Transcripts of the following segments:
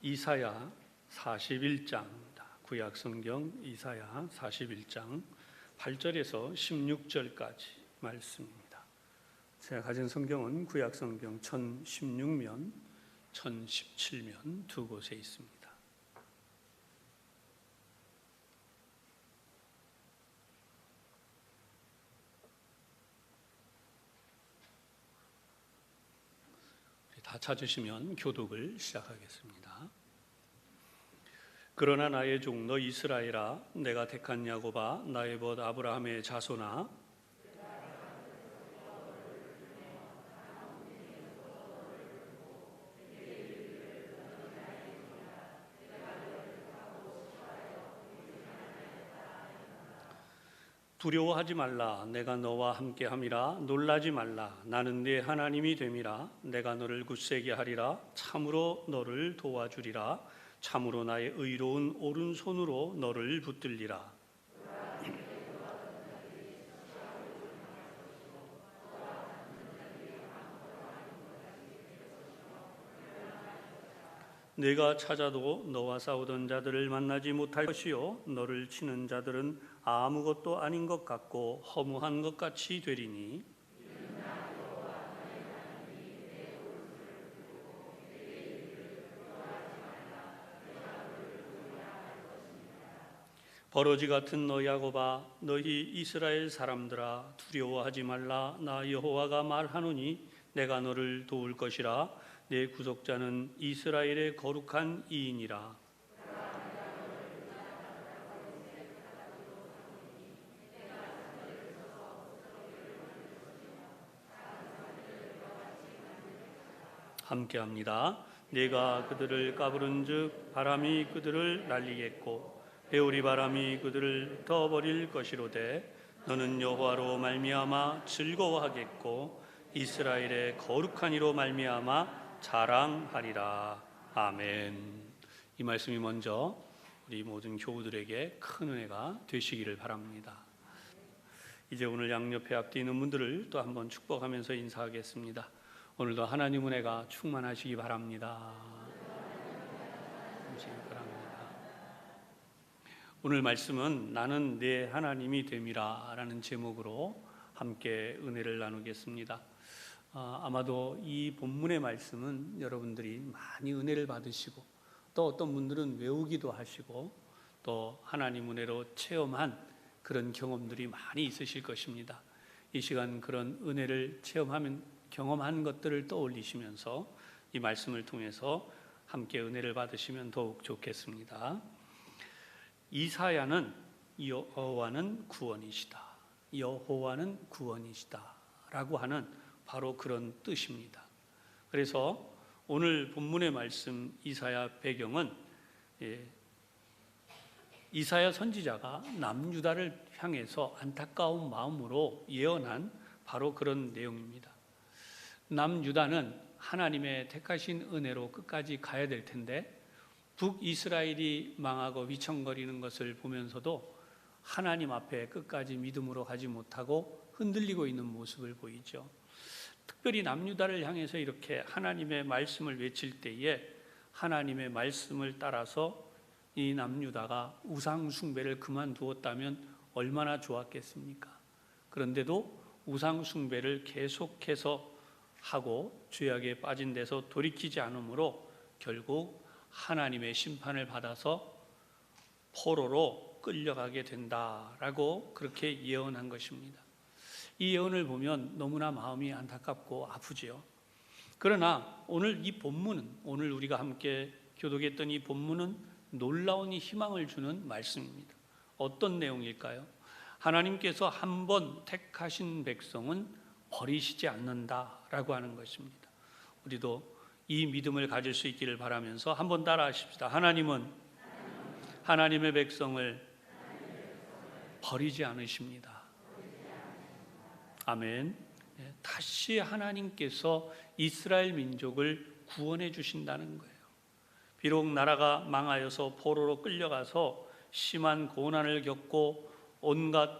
이사야 41장입니다. 구약성경 이사야 41장 8절에서 16절까지 말씀입니다. 제가 가진 성경은 구약성경 1016면, 1017면 두 곳에 있습니다. 다 찾으시면 교독을 시작하겠습니다. 그러나 나의 종 너 이스라엘아, 내가 택한 야곱아, 나의 벗 아브라함의 자손아, 두려워하지 말라. 내가 너와 함께함이라. 놀라지 말라. 나는 네 하나님이 됨이라. 내가 너를 굳세게 하리라. 참으로 너를 도와주리라. 참으로 나의 의로운 오른손으로 너를 붙들리라. 내가 찾아도 너와 싸우던 자들을 만나지 못할 것이요 너를 치는 자들은 아무것도 아닌 것 같고 허무한 것 같이 되리니 버러지 같은 너 야곱아, 너희 이스라엘 사람들아, 두려워하지 말라. 나 여호와가 말하노니 내가 너를 도울 것이라. 내 구속자는 이스라엘의 거룩한 이인이라. 함께합니다. 내가 그들을 까부른즉 바람이 그들을 날리겠고 배우리 바람이 그들을 떠버릴 것이로되 너는 여호와로 말미암아 즐거워하겠고 이스라엘의 거룩한 이로 말미암아 자랑하리라. 아멘. 이 말씀이 먼저 우리 모든 교우들에게 큰 은혜가 되시기를 바랍니다. 이제 오늘 양옆에 앞뒤 있는 분들을 또 한번 축복하면서 인사하겠습니다. 오늘도 하나님 은혜가 충만하시기 바랍니다. 오늘 말씀은 나는 내 하나님이 됨이라 라는 제목으로 함께 은혜를 나누겠습니다. 아마도 이 본문의 말씀은 여러분들이 많이 은혜를 받으시고 또 어떤 분들은 외우기도 하시고 또 하나님 은혜로 체험한 그런 경험들이 많이 있으실 것입니다. 이 시간 그런 은혜를 경험한 것들을 떠올리시면서 이 말씀을 통해서 함께 은혜를 받으시면 더욱 좋겠습니다. 이사야는 여호와는 구원이시다. 여호와는 구원이시다 라고 하는 바로 그런 뜻입니다. 그래서 오늘 본문의 말씀 이사야 배경은 이사야 선지자가 남유다를 향해서 안타까운 마음으로 예언한 바로 그런 내용입니다. 남유다는 하나님의 택하신 은혜로 끝까지 가야 될 텐데 북이스라엘이 망하고 위청거리는 것을 보면서도 하나님 앞에 끝까지 믿음으로 가지 못하고 흔들리고 있는 모습을 보이죠. 특별히 남유다를 향해서 이렇게 하나님의 말씀을 외칠 때에 하나님의 말씀을 따라서 이 남유다가 우상 숭배를 그만두었다면 얼마나 좋았겠습니까? 그런데도 우상 숭배를 계속해서 하고 죄악에 빠진 데서 돌이키지 않으므로 결국 하나님의 심판을 받아서 포로로 끌려가게 된다라고 그렇게 예언한 것입니다. 이 예언을 보면 너무나 마음이 안타깝고 아프지요. 그러나 오늘 이 본문은, 오늘 우리가 함께 교독했던 이 본문은 놀라운 희망을 주는 말씀입니다. 어떤 내용일까요? 하나님께서 한 번 택하신 백성은 버리시지 않는다라고 하는 것입니다. 우리도 이 믿음을 가질 수 있기를 바라면서 한번 따라 하십시다. 하나님은 하나님의 백성을 버리지 않으십니다. 아멘. 다시 하나님께서 이스라엘 민족을 구원해 주신다는 거예요. 비록 나라가 망하여서 포로로 끌려가서 심한 고난을 겪고 온갖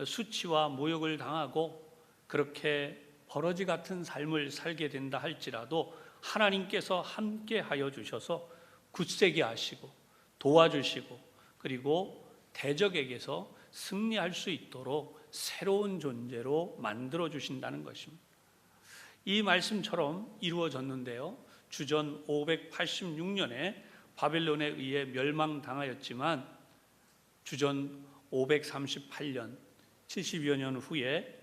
수치와 모욕을 당하고 그렇게 버러지 같은 삶을 살게 된다 할지라도 하나님께서 함께 하여 주셔서 굳세게 하시고 도와주시고 그리고 대적에게서 승리할 수 있도록 새로운 존재로 만들어 주신다는 것입니다. 이 말씀처럼 이루어졌는데요. 주전 586년에 바벨론에 의해 멸망당하였지만 주전 538년 70여 년 후에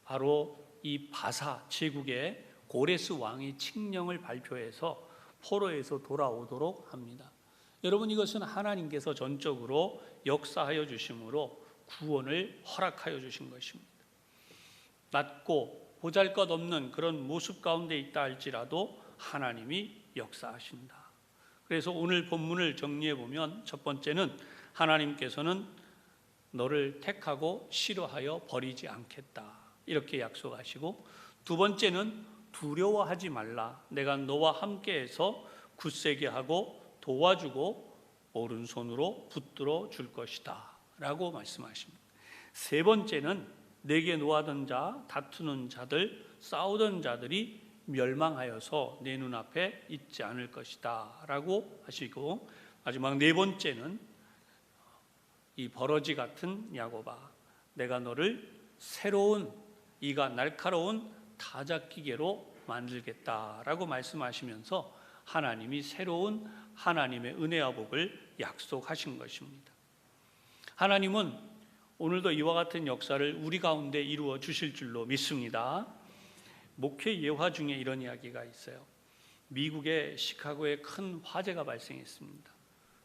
바로 이 바사 제국의 고레스 왕이 칙령을 발표해서 포로에서 돌아오도록 합니다. 여러분, 이것은 하나님께서 전적으로 역사하여 주심으로 구원을 허락하여 주신 것입니다. 낮고 보잘것없는 그런 모습 가운데 있다 할지라도 하나님이 역사하신다. 그래서 오늘 본문을 정리해 보면 첫 번째는 하나님께서는 너를 택하고 싫어하여 버리지 않겠다 이렇게 약속하시고, 두 번째는 두려워하지 말라, 내가 너와 함께해서 굳세게 하고 도와주고 오른손으로 붙들어 줄 것이다 라고 말씀하십니다. 세 번째는 내게 노하던 자, 다투는 자들, 싸우던 자들이 멸망하여서 내 눈앞에 있지 않을 것이다 라고 하시고, 마지막 네 번째는 이 버러지 같은 야곱아, 내가 너를 새로운 이가 날카로운 타작기계로 만들겠다라고 말씀하시면서 하나님이 새로운 하나님의 은혜와 복을 약속하신 것입니다. 하나님은 오늘도 이와 같은 역사를 우리 가운데 이루어 주실 줄로 믿습니다. 목회 예화 중에 이런 이야기가 있어요. 미국의 시카고에 큰 화재가 발생했습니다.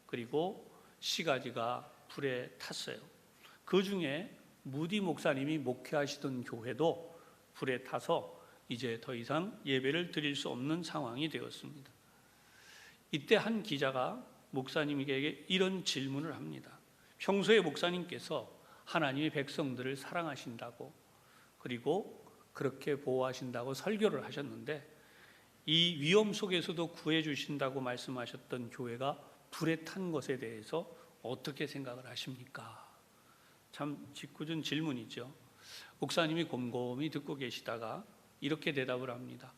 그리고 시가지가 불에 탔어요. 그 중에 무디 목사님이 목회하시던 교회도 불에 타서 이제 더 이상 예배를 드릴 수 없는 상황이 되었습니다. 이때 한 기자가 목사님에게 이런 질문을 합니다. 평소에 목사님께서 하나님의 백성들을 사랑하신다고, 그리고 그렇게 보호하신다고 설교를 하셨는데 이 위험 속에서도 구해주신다고 말씀하셨던 교회가 불에 탄 것에 대해서 어떻게 생각을 하십니까? 참 짓궂은 질문이죠. 목사님이 곰곰이 듣고 계시다가 이렇게 대답을 합니다.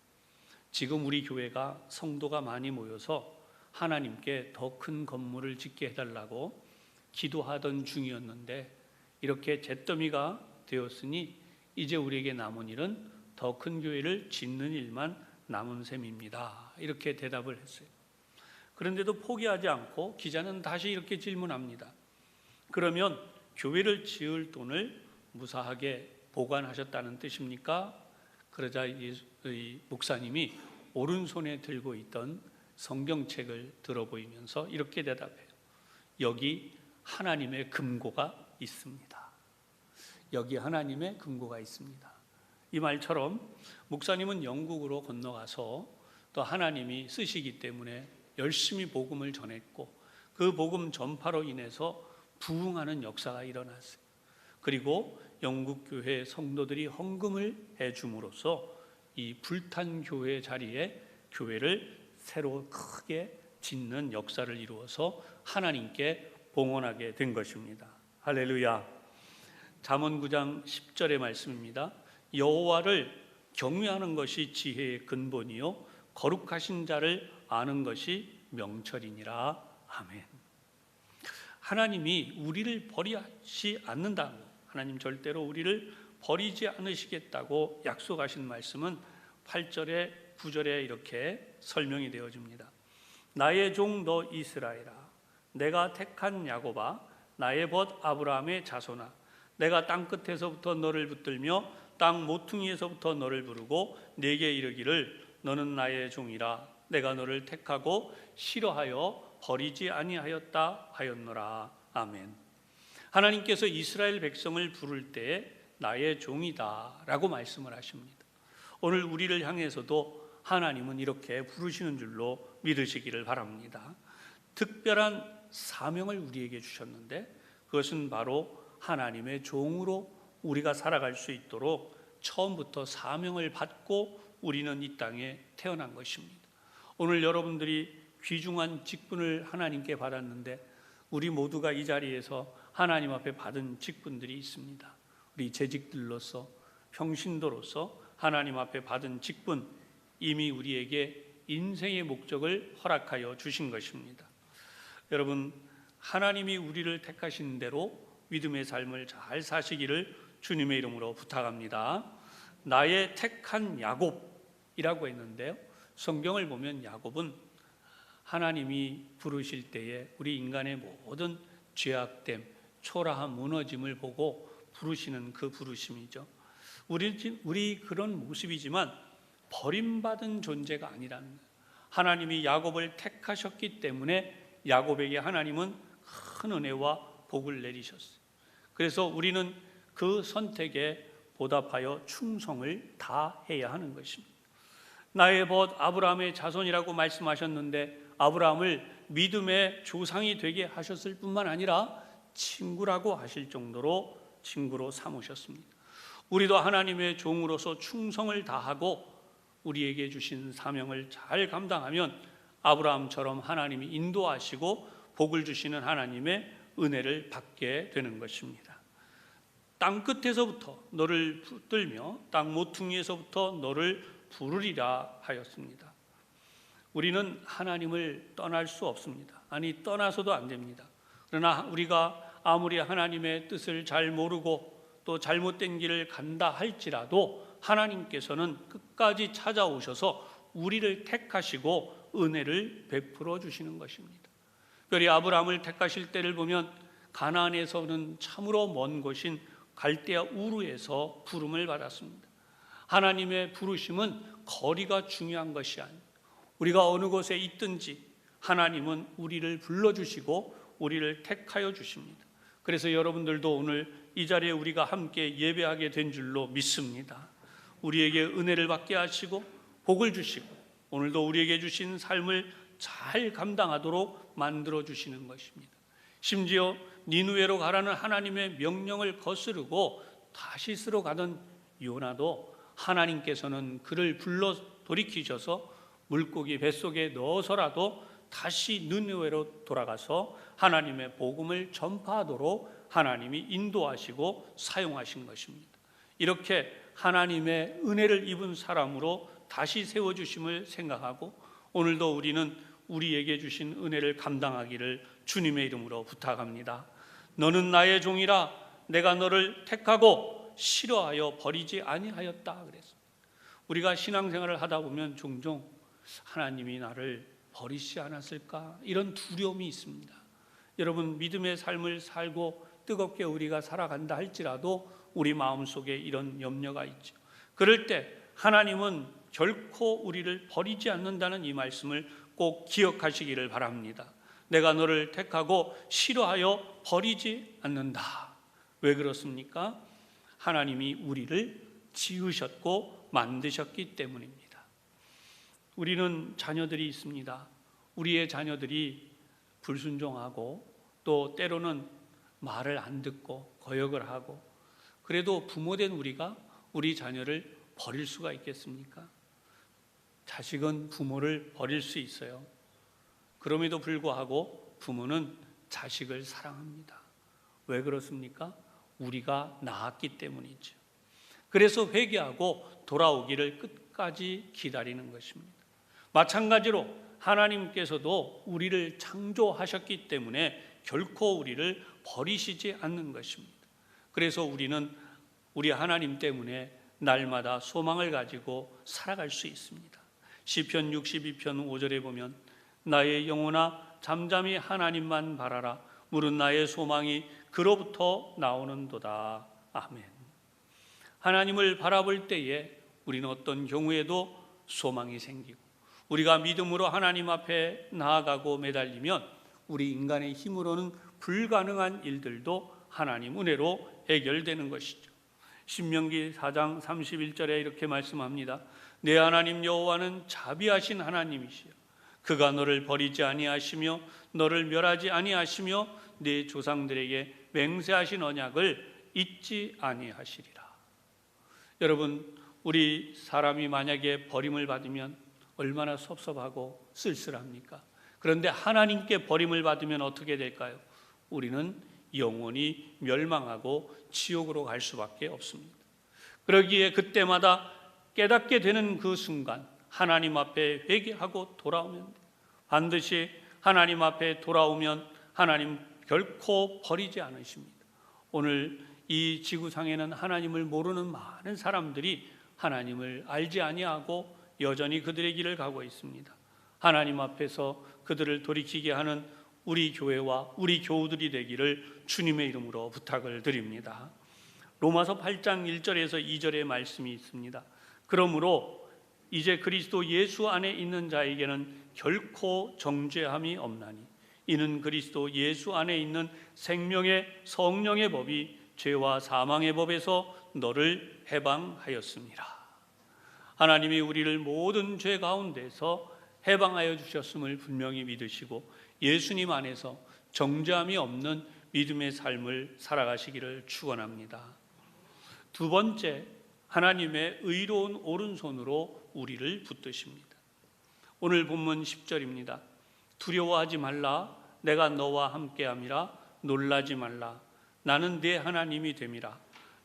지금 우리 교회가 성도가 많이 모여서 하나님께 더 큰 건물을 짓게 해달라고 기도하던 중이었는데 이렇게 잿더미가 되었으니 이제 우리에게 남은 일은 더 큰 교회를 짓는 일만 남은 셈입니다. 이렇게 대답을 했어요. 그런데도 포기하지 않고 기자는 다시 이렇게 질문합니다. 그러면 교회를 지을 돈을 무사하게 보관하셨다는 뜻입니까? 그러자 이 목사님이 오른손에 들고 있던 성경책을 들어 보이면서 이렇게 대답해요. 여기 하나님의 금고가 있습니다. 여기 하나님의 금고가 있습니다. 이 말처럼 목사님은 영국으로 건너가서 또 하나님이 쓰시기 때문에 열심히 복음을 전했고 그 복음 전파로 인해서 부흥하는 역사가 일어났어요. 그리고 영국 교회 성도들이 헌금을 해줌으로써 이 불탄 교회 자리에 교회를 새로 크게 짓는 역사를 이루어서 하나님께 봉헌하게 된 것입니다. 할렐루야. 잠언 9장 10절의 말씀입니다. 여호와를 경외하는 것이 지혜의 근본이요 거룩하신 자를 아는 것이 명철이니라. 아멘. 하나님이 우리를 버리지 않는다고, 하나님 절대로 우리를 버리지 않으시겠다고 약속하신 말씀은 8절에 9절에 이렇게 설명이 되어집니다. 나의 종 너 이스라엘아, 내가 택한 야곱아, 나의 벗 아브라함의 자손아, 내가 땅끝에서부터 너를 붙들며 땅 모퉁이에서부터 너를 부르고 내게 이르기를 너는 나의 종이라, 내가 너를 택하고 싫어하여 버리지 아니하였다 하였노라. 아멘. 하나님께서 이스라엘 백성을 부를 때에 나의 종이다 라고 말씀을 하십니다. 오늘 우리를 향해서도 하나님은 이렇게 부르시는 줄로 믿으시기를 바랍니다. 특별한 사명을 우리에게 주셨는데 그것은 바로 하나님의 종으로 우리가 살아갈 수 있도록 처음부터 사명을 받고 우리는 이 땅에 태어난 것입니다. 오늘 여러분들이 귀중한 직분을 하나님께 받았는데 우리 모두가 이 자리에서 하나님 앞에 받은 직분들이 있습니다. 우리 재직들로서, 평신도로서 하나님 앞에 받은 직분, 이미 우리에게 인생의 목적을 허락하여 주신 것입니다. 여러분, 하나님이 우리를 택하신 대로 믿음의 삶을 잘 사시기를 주님의 이름으로 부탁합니다. 나의 택한 야곱이라고 했는데요, 성경을 보면 야곱은 하나님이 부르실 때에 우리 인간의 모든 죄악됨, 초라한 무너짐을 보고 부르시는 그 부르심이죠. 우리 그런 모습이지만 버림받은 존재가 아니라는 거예요. 하나님이 야곱을 택하셨기 때문에 야곱에게 하나님은 큰 은혜와 복을 내리셨어요. 그래서 우리는 그 선택에 보답하여 충성을 다해야 하는 것입니다. 나의 벗 아브라함의 자손이라고 말씀하셨는데, 아브라함을 믿음의 조상이 되게 하셨을 뿐만 아니라 친구라고 하실 정도로 친구로 삼으셨습니다. 우리도 하나님의 종으로서 충성을 다하고 우리에게 주신 사명을 잘 감당하면 아브라함처럼 하나님이 인도하시고 복을 주시는 하나님의 은혜를 받게 되는 것입니다. 땅 끝에서부터 너를 붙들며 땅 모퉁이에서부터 너를 부르리라 하였습니다. 우리는 하나님을 떠날 수 없습니다. 아니, 떠나서도 안 됩니다. 그러나 우리가 아무리 하나님의 뜻을 잘 모르고 또 잘못된 길을 간다 할지라도 하나님께서는 끝까지 찾아오셔서 우리를 택하시고 은혜를 베풀어 주시는 것입니다. 특별히 아브라함을 택하실 때를 보면 가나안에서는 참으로 먼 곳인 갈대아 우르에서 부름을 받았습니다. 하나님의 부르심은 거리가 중요한 것이 아닙니다. 우리가 어느 곳에 있든지 하나님은 우리를 불러주시고 우리를 택하여 주십니다. 그래서 여러분들도 오늘 이 자리에 우리가 함께 예배하게 된 줄로 믿습니다. 우리에게 은혜를 받게 하시고 복을 주시고 오늘도 우리에게 주신 삶을 잘 감당하도록 만들어 주시는 것입니다. 심지어 니느웨로 가라는 하나님의 명령을 거스르고 다시스로 가던 요나도 하나님께서는 그를 불러 돌이키셔서 물고기 뱃속에 넣어서라도 다시 니느웨로 돌아가서 하나님의 복음을 전파하도록 하나님이 인도하시고 사용하신 것입니다. 이렇게 하나님의 은혜를 입은 사람으로 다시 세워주심을 생각하고 오늘도 우리는 우리에게 주신 은혜를 감당하기를 주님의 이름으로 부탁합니다. 너는 나의 종이라 내가 너를 택하고 싫어하여 버리지 아니하였다 그랬습니다. 우리가 신앙생활을 하다 보면 종종 하나님이 나를 버리지 않았을까 이런 두려움이 있습니다. 여러분, 믿음의 삶을 살고 뜨겁게 우리가 살아간다 할지라도 우리 마음속에 이런 염려가 있죠. 그럴 때 하나님은 결코 우리를 버리지 않는다는 이 말씀을 꼭 기억하시기를 바랍니다. 내가 너를 택하고 싫어하여 버리지 않는다. 왜 그렇습니까? 하나님이 우리를 지으셨고 만드셨기 때문입니다. 우리는 자녀들이 있습니다. 우리의 자녀들이 불순종하고 또 때로는 말을 안 듣고 거역을 하고, 그래도 부모된 우리가 우리 자녀를 버릴 수가 있겠습니까? 자식은 부모를 버릴 수 있어요. 그럼에도 불구하고 부모는 자식을 사랑합니다. 왜 그렇습니까? 우리가 낳았기 때문이죠. 그래서 회개하고 돌아오기를 끝까지 기다리는 것입니다. 마찬가지로 하나님께서도 우리를 창조하셨기 때문에 결코 우리를 버리시지 않는 것입니다. 그래서 우리는 우리 하나님 때문에 날마다 소망을 가지고 살아갈 수 있습니다. 시편 62편 5절에 보면 나의 영혼아 잠잠히 하나님만 바라라. 물은 나의 소망이 그로부터 나오는도다. 아멘. 하나님을 바라볼 때에 우리는 어떤 경우에도 소망이 생기고 우리가 믿음으로 하나님 앞에 나아가고 매달리면 우리 인간의 힘으로는 불가능한 일들도 하나님 은혜로 해결되는 것이죠. 신명기 4장 31절에 이렇게 말씀합니다. 내 하나님 여호와는 자비하신 하나님이시여 그가 너를 버리지 아니하시며 너를 멸하지 아니하시며 네 조상들에게 맹세하신 언약을 잊지 아니하시리라. 여러분, 우리 사람이 만약에 버림을 받으면 얼마나 섭섭하고 쓸쓸합니까? 그런데 하나님께 버림을 받으면 어떻게 될까요? 우리는 영원히 멸망하고 지옥으로 갈 수밖에 없습니다. 그러기에 그때마다 깨닫게 되는 그 순간 하나님 앞에 회개하고 돌아오면 반드시 하나님 앞에 돌아오면 하나님 결코 버리지 않으십니다. 오늘 이 지구상에는 하나님을 모르는 많은 사람들이 하나님을 알지 아니하고 여전히 그들의 길을 가고 있습니다. 하나님 앞에서 그들을 돌이키게 하는 우리 교회와 우리 교우들이 되기를 주님의 이름으로 부탁을 드립니다. 로마서 8장 1절에서 2절의 말씀이 있습니다. 그러므로 이제 그리스도 예수 안에 있는 자에게는 결코 정죄함이 없나니 이는 그리스도 예수 안에 있는 생명의 성령의 법이 죄와 사망의 법에서 너를 해방하였습니다. 하나님이 우리를 모든 죄 가운데서 해방하여 주셨음을 분명히 믿으시고 예수님 안에서 정죄함이 없는 믿음의 삶을 살아가시기를 축원합니다. 두 번째, 하나님의 의로운 오른손으로 우리를 붙드십니다. 오늘 본문 10절입니다. 두려워하지 말라. 내가 너와 함께함이라. 놀라지 말라. 나는 네 하나님이 됨이라.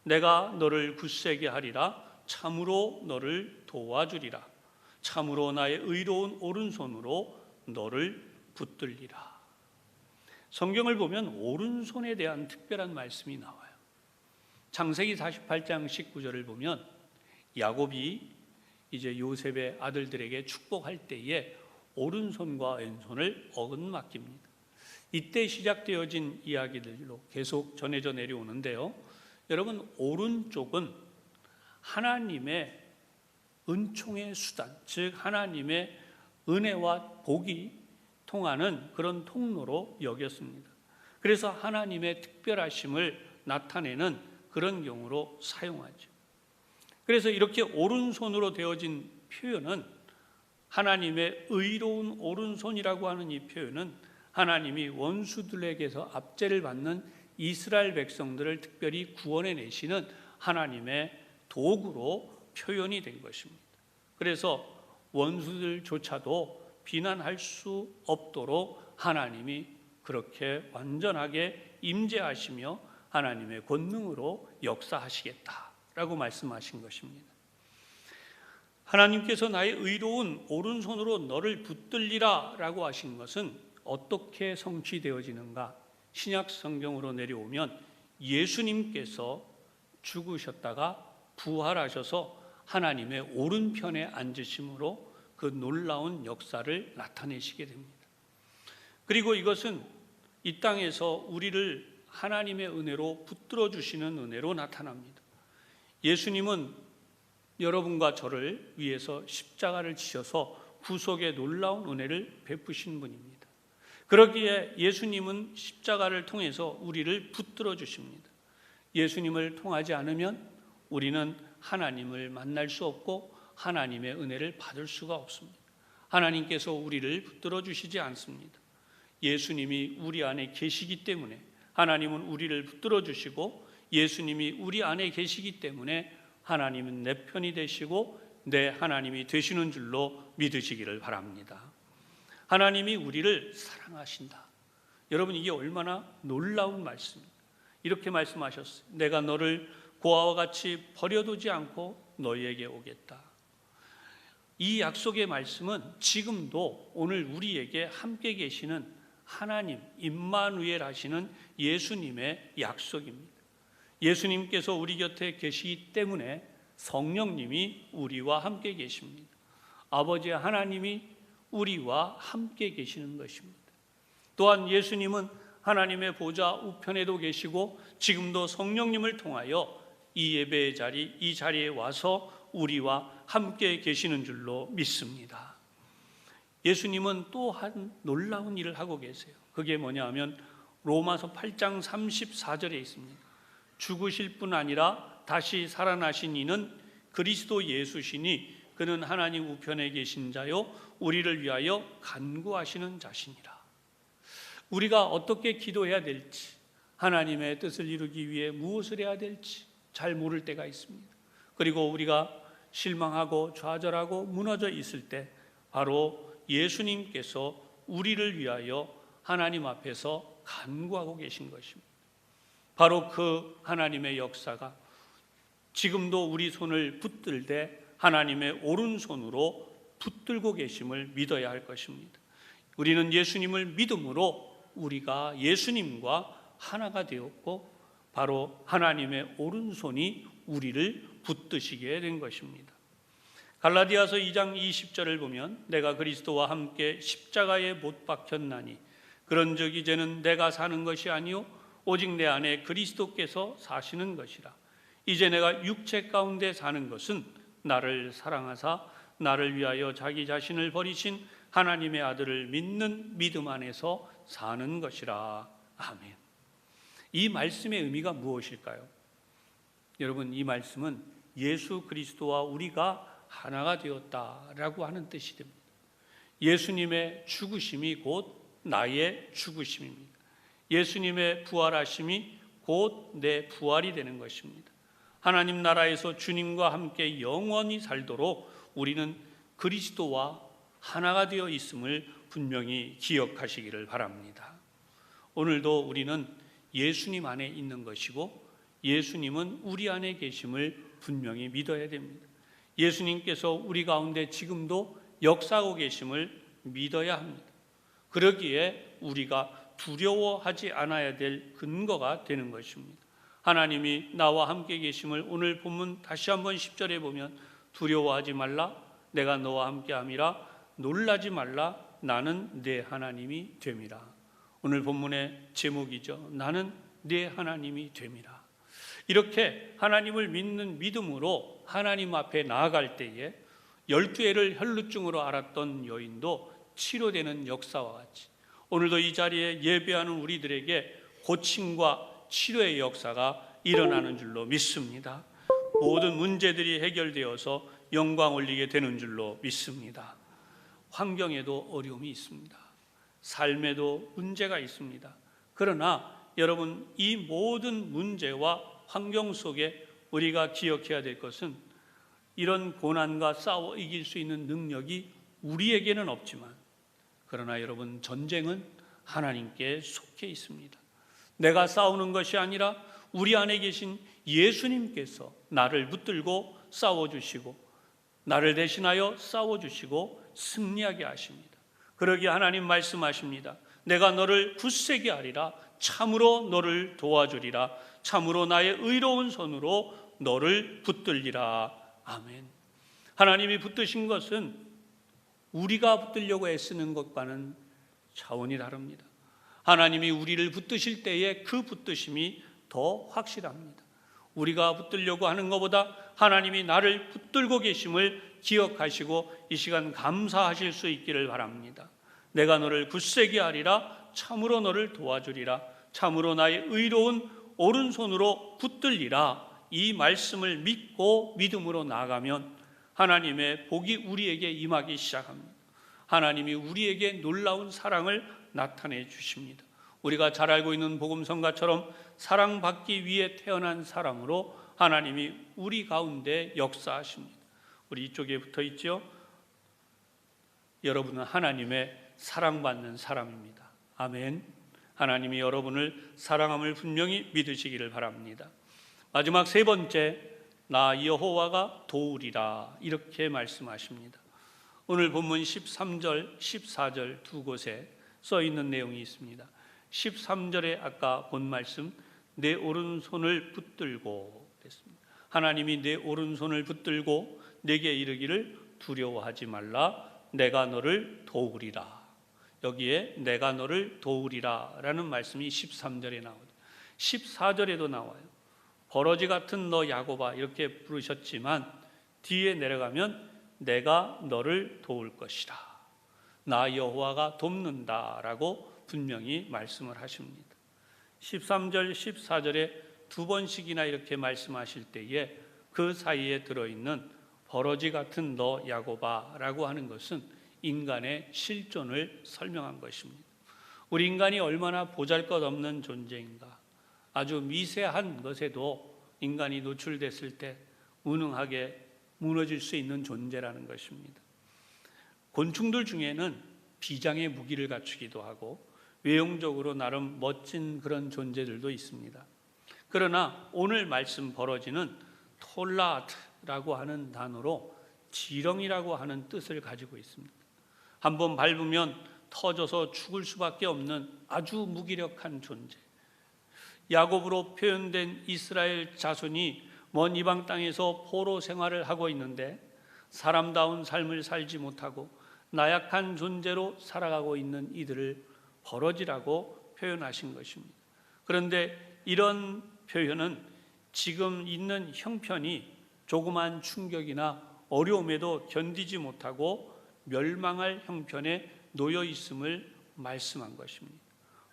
내가 너를 굳세게 하리라. 참으로 너를 도와주리라. 참으로 나의 의로운 오른손으로 너를 붙들리라. 성경을 보면 오른손에 대한 특별한 말씀이 나와요. 창세기 48장 19절을 보면 야곱이 이제 요셉의 아들들에게 축복할 때에 오른손과 왼손을 어긋맡깁니다. 이때 시작되어진 이야기들로 계속 전해져 내려오는데요. 여러분, 오른쪽은 하나님의 은총의 수단, 즉 하나님의 은혜와 복이 통하는 그런 통로로 여겼습니다. 그래서 하나님의 특별하심을 나타내는 그런 경우로 사용하죠. 그래서 이렇게 오른손으로 되어진 표현은 하나님의 의로운 오른손이라고 하는 이 표현은 하나님이 원수들에게서 압제를 받는 이스라엘 백성들을 특별히 구원해 내시는 하나님의 도구로 표현이 된 것입니다. 그래서 원수들조차도 비난할 수 없도록 하나님이 그렇게 완전하게 임재하시며 하나님의 권능으로 역사하시겠다라고 말씀하신 것입니다. 하나님께서 나의 의로운 오른손으로 너를 붙들리라 라고 하신 것은 어떻게 성취되어지는가? 신약 성경으로 내려오면 예수님께서 죽으셨다가 부활하셔서 하나님의 오른편에 앉으심으로 그 놀라운 역사를 나타내시게 됩니다. 그리고 이것은 이 땅에서 우리를 하나님의 은혜로 붙들어 주시는 은혜로 나타납니다. 예수님은 여러분과 저를 위해서 십자가를 지셔서 구속의 놀라운 은혜를 베푸신 분입니다. 그러기에 예수님은 십자가를 통해서 우리를 붙들어 주십니다. 예수님을 통하지 않으면 우리는 하나님을 만날 수 없고 하나님의 은혜를 받을 수가 없습니다. 하나님께서 우리를 붙들어 주시지 않습니다. 예수님이 우리 안에 계시기 때문에 하나님은 우리를 붙들어 주시고 예수님이 우리 안에 계시기 때문에 하나님은 내 편이 되시고 내 하나님이 되시는 줄로 믿으시기를 바랍니다. 하나님이 우리를 사랑하신다. 여러분, 이게 얼마나 놀라운 말씀입니다. 이렇게 말씀하셨어요. 내가 너를 고아와 같이 버려두지 않고 너희에게 오겠다. 이 약속의 말씀은 지금도 오늘 우리에게 함께 계시는 하나님 임마누엘 하시는 예수님의 약속입니다. 예수님께서 우리 곁에 계시기 때문에 성령님이 우리와 함께 계십니다. 아버지 하나님이 우리와 함께 계시는 것입니다. 또한 예수님은 하나님의 보좌 우편에도 계시고 지금도 성령님을 통하여 이 예배의 자리, 이 자리에 와서 우리와 함께 계시는 줄로 믿습니다. 예수님은 또 한 놀라운 일을 하고 계세요. 그게 뭐냐 하면 로마서 8장 34절에 있습니다. 죽으실 뿐 아니라 다시 살아나신 이는 그리스도 예수시니 그는 하나님 우편에 계신 자요 우리를 위하여 간구하시는 자시니라. 우리가 어떻게 기도해야 될지, 하나님의 뜻을 이루기 위해 무엇을 해야 될지 잘 모를 때가 있습니다. 그리고 우리가 실망하고 좌절하고 무너져 있을 때 바로 예수님께서 우리를 위하여 하나님 앞에서 간구하고 계신 것입니다. 바로 그 하나님의 역사가 지금도 우리 손을 붙들되 하나님의 오른손으로 붙들고 계심을 믿어야 할 것입니다. 우리는 예수님을 믿음으로 우리가 예수님과 하나가 되었고 바로 하나님의 오른손이 우리를 붙드시게 된 것입니다. 갈라디아서 2장 20절을 보면 내가 그리스도와 함께 십자가에 못 박혔나니 그런즉 이제는 내가 사는 것이 아니요 오직 내 안에 그리스도께서 사시는 것이라. 이제 내가 육체 가운데 사는 것은 나를 사랑하사 나를 위하여 자기 자신을 버리신 하나님의 아들을 믿는 믿음 안에서 사는 것이라. 아멘. 이 말씀의 의미가 무엇일까요? 여러분, 이 말씀은 예수 그리스도와 우리가 하나가 되었다라고 하는 뜻이 됩니다. 예수님의 죽으심이 곧 나의 죽으심입니다. 예수님의 부활하심이 곧 내 부활이 되는 것입니다. 하나님 나라에서 주님과 함께 영원히 살도록 우리는 그리스도와 하나가 되어 있음을 분명히 기억하시기를 바랍니다. 오늘도 우리는 예수님 안에 있는 것이고 예수님은 우리 안에 계심을 분명히 믿어야 됩니다. 예수님께서 우리 가운데 지금도 역사하고 계심을 믿어야 합니다. 그러기에 우리가 두려워하지 않아야 될 근거가 되는 것입니다. 하나님이 나와 함께 계심을 오늘 본문 다시 한번 10절에 보면 두려워하지 말라 내가 너와 함께함이라 놀라지 말라 나는 네 하나님이 됨이라. 오늘 본문의 제목이죠. 나는 네 하나님이 됨이라. 이렇게 하나님을 믿는 믿음으로 하나님 앞에 나아갈 때에 12해를 혈루증으로 앓았던 여인도 치료되는 역사와 같이 오늘도 이 자리에 예배하는 우리들에게 고침과 치료의 역사가 일어나는 줄로 믿습니다. 모든 문제들이 해결되어서 영광 올리게 되는 줄로 믿습니다. 환경에도 어려움이 있습니다. 삶에도 문제가 있습니다. 그러나 여러분, 이 모든 문제와 환경 속에 우리가 기억해야 될 것은 이런 고난과 싸워 이길 수 있는 능력이 우리에게는 없지만 그러나 여러분, 전쟁은 하나님께 속해 있습니다. 내가 싸우는 것이 아니라 우리 안에 계신 예수님께서 나를 붙들고 싸워주시고 나를 대신하여 싸워주시고 승리하게 하십니다. 그러기에 하나님 말씀하십니다. 내가 너를 굳세게 하리라. 참으로 너를 도와주리라. 참으로 나의 의로운 손으로 너를 붙들리라. 아멘. 하나님이 붙드신 것은 우리가 붙들려고 애쓰는 것과는 차원이 다릅니다. 하나님이 우리를 붙드실 때에 그 붙드심이 더 확실합니다. 우리가 붙들려고 하는 것보다 하나님이 나를 붙들고 계심을 기억하시고 이 시간 감사하실 수 있기를 바랍니다. 내가 너를 굳세게 하리라. 참으로 너를 도와주리라. 참으로 나의 의로운 오른손으로 붙들리라. 이 말씀을 믿고 믿음으로 나아가면 하나님의 복이 우리에게 임하기 시작합니다. 하나님이 우리에게 놀라운 사랑을 나타내 주십니다. 우리가 잘 알고 있는 복음성가처럼 사랑받기 위해 태어난 사람으로 하나님이 우리 가운데 역사하십니다. 우리 이쪽에 붙어 있죠? 여러분은 하나님의 사랑받는 사람입니다. 아멘. 하나님이 여러분을 사랑함을 분명히 믿으시기를 바랍니다. 마지막 세 번째, 나 여호와가 도우리라 이렇게 말씀하십니다. 오늘 본문 13절, 14절 두 곳에 써 있는 내용이 있습니다. 13절에 아까 본 말씀 내 오른손을 붙들고 됐습니다. 하나님이 내 오른손을 붙들고 내게 이르기를 두려워하지 말라 내가 너를 도우리라. 여기에 내가 너를 도우리라 라는 말씀이 13절에 나오죠. 14절에도 나와요. 버러지 같은 너 야곱아 이렇게 부르셨지만 뒤에 내려가면 내가 너를 도울 것이라. 나 여호와가 돕는다라고 분명히 말씀을 하십니다. 13절, 14절에 두 번씩이나 이렇게 말씀하실 때에 그 사이에 들어있는 버러지 같은 너 야곱아라고 하는 것은 인간의 실존을 설명한 것입니다. 우리 인간이 얼마나 보잘것없는 존재인가. 아주 미세한 것에도 인간이 노출됐을 때 무능하게 무너질 수 있는 존재라는 것입니다. 곤충들 중에는 비장의 무기를 갖추기도 하고 외형적으로 나름 멋진 그런 존재들도 있습니다. 그러나 오늘 말씀 버러지는 톨라트라고 하는 단어로 지렁이라고 하는 뜻을 가지고 있습니다. 한번 밟으면 터져서 죽을 수밖에 없는 아주 무기력한 존재. 야곱으로 표현된 이스라엘 자손이 먼 이방 땅에서 포로 생활을 하고 있는데 사람다운 삶을 살지 못하고 나약한 존재로 살아가고 있는 이들을 버러지라고 표현하신 것입니다. 그런데 이런 표현은 지금 있는 형편이 조그만 충격이나 어려움에도 견디지 못하고 멸망할 형편에 놓여 있음을 말씀한 것입니다.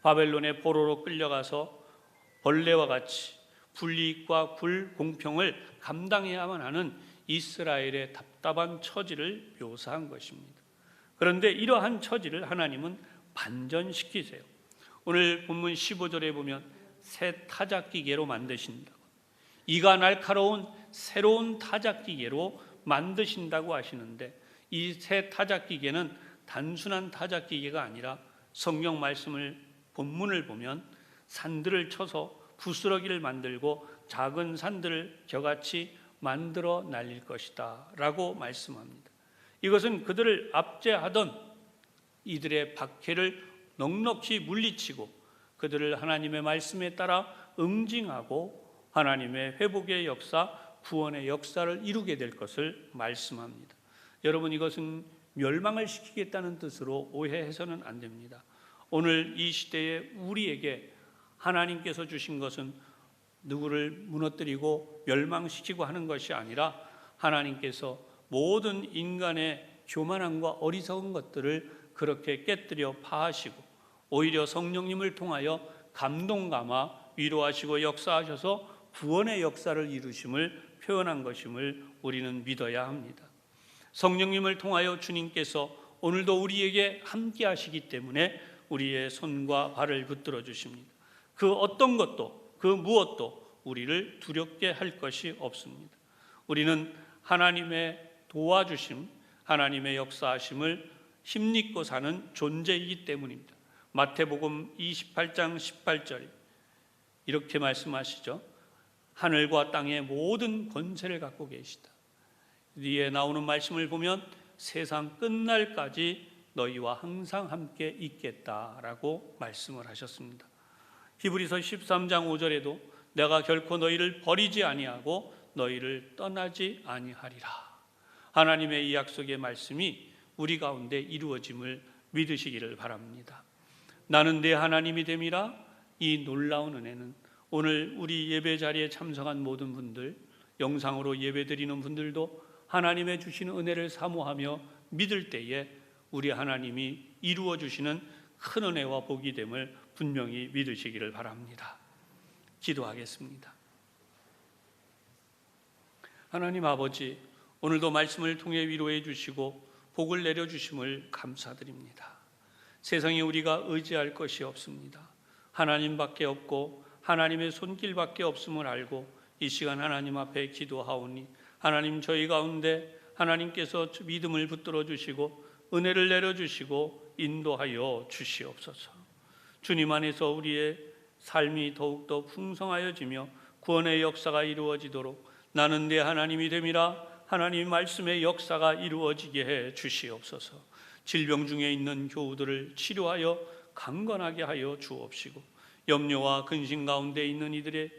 바벨론의 포로로 끌려가서 벌레와 같이 불이익과 불공평을 감당해야만 하는 이스라엘의 답답한 처지를 묘사한 것입니다. 그런데 이러한 처지를 하나님은 반전시키세요. 오늘 본문 15절에 보면 새 타작기계로 만드신다고, 이가 날카로운 새로운 타작기계로 만드신다고 하시는데, 이 새 타작기계는 단순한 타작기계가 아니라 성경 말씀을 본문을 보면 산들을 쳐서 부스러기를 만들고 작은 산들을 겨같이 만들어 날릴 것이다 라고 말씀합니다. 이것은 그들을 압제하던 이들의 박해를 넉넉히 물리치고 그들을 하나님의 말씀에 따라 응징하고 하나님의 회복의 역사, 구원의 역사를 이루게 될 것을 말씀합니다. 여러분, 이것은 멸망을 시키겠다는 뜻으로 오해해서는 안 됩니다. 오늘 이 시대에 우리에게 하나님께서 주신 것은 누구를 무너뜨리고 멸망시키고 하는 것이 아니라 하나님께서 모든 인간의 교만함과 어리석은 것들을 그렇게 깨뜨려 파하시고 오히려 성령님을 통하여 감동감아 위로하시고 역사하셔서 구원의 역사를 이루심을 표현한 것임을 우리는 믿어야 합니다. 성령님을 통하여 주님께서 오늘도 우리에게 함께 하시기 때문에 우리의 손과 발을 붙들어 주십니다. 그 어떤 것도 그 무엇도 우리를 두렵게 할 것이 없습니다. 우리는 하나님의 도와주심, 하나님의 역사하심을 힘입고 사는 존재이기 때문입니다. 마태복음 28장 18절 이렇게 말씀하시죠. 하늘과 땅의 모든 권세를 갖고 계시다. 뒤에 나오는 말씀을 보면 세상 끝날까지 너희와 항상 함께 있겠다라고 말씀을 하셨습니다. 히브리서 13장 5절에도 내가 결코 너희를 버리지 아니하고 너희를 떠나지 아니하리라. 하나님의 이 약속의 말씀이 우리 가운데 이루어짐을 믿으시기를 바랍니다. 나는 내 하나님이 됨이라. 이 놀라운 은혜는 오늘 우리 예배 자리에 참석한 모든 분들, 영상으로 예배드리는 분들도 하나님의 주시는 은혜를 사모하며 믿을 때에 우리 하나님이 이루어 주시는 큰 은혜와 복이 됨을 분명히 믿으시기를 바랍니다. 기도하겠습니다. 하나님 아버지, 오늘도 말씀을 통해 위로해 주시고 복을 내려 주심을 감사드립니다. 세상에 우리가 의지할 것이 없습니다. 하나님밖에 없고 하나님의 손길밖에 없음을 알고 이 시간 하나님 앞에 기도하오니 하나님, 저희 가운데 하나님께서 믿음을 붙들어 주시고 은혜를 내려 주시고 인도하여 주시옵소서. 주님 안에서 우리의 삶이 더욱더 풍성하여지며 구원의 역사가 이루어지도록 나는 내 하나님이 됨이라. 하나님 말씀의 역사가 이루어지게 해 주시옵소서. 질병 중에 있는 교우들을 치료하여 강건하게 하여 주옵시고 염려와 근심 가운데 있는 이들의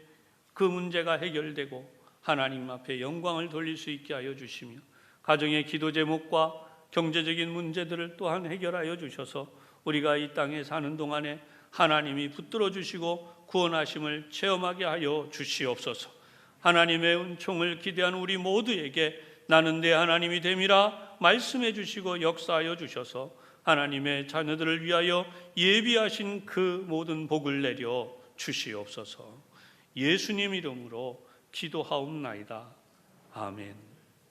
그 문제가 해결되고 하나님 앞에 영광을 돌릴 수 있게 하여 주시며 가정의 기도 제목과 경제적인 문제들을 또한 해결하여 주셔서 우리가 이 땅에 사는 동안에 하나님이 붙들어 주시고 구원하심을 체험하게 하여 주시옵소서. 하나님의 은총을 기대한 우리 모두에게 나는 내 하나님이 됨이라 말씀해 주시고 역사하여 주셔서 하나님의 자녀들을 위하여 예비하신 그 모든 복을 내려 주시옵소서. 예수님 이름으로 기도하옵나이다. 아멘.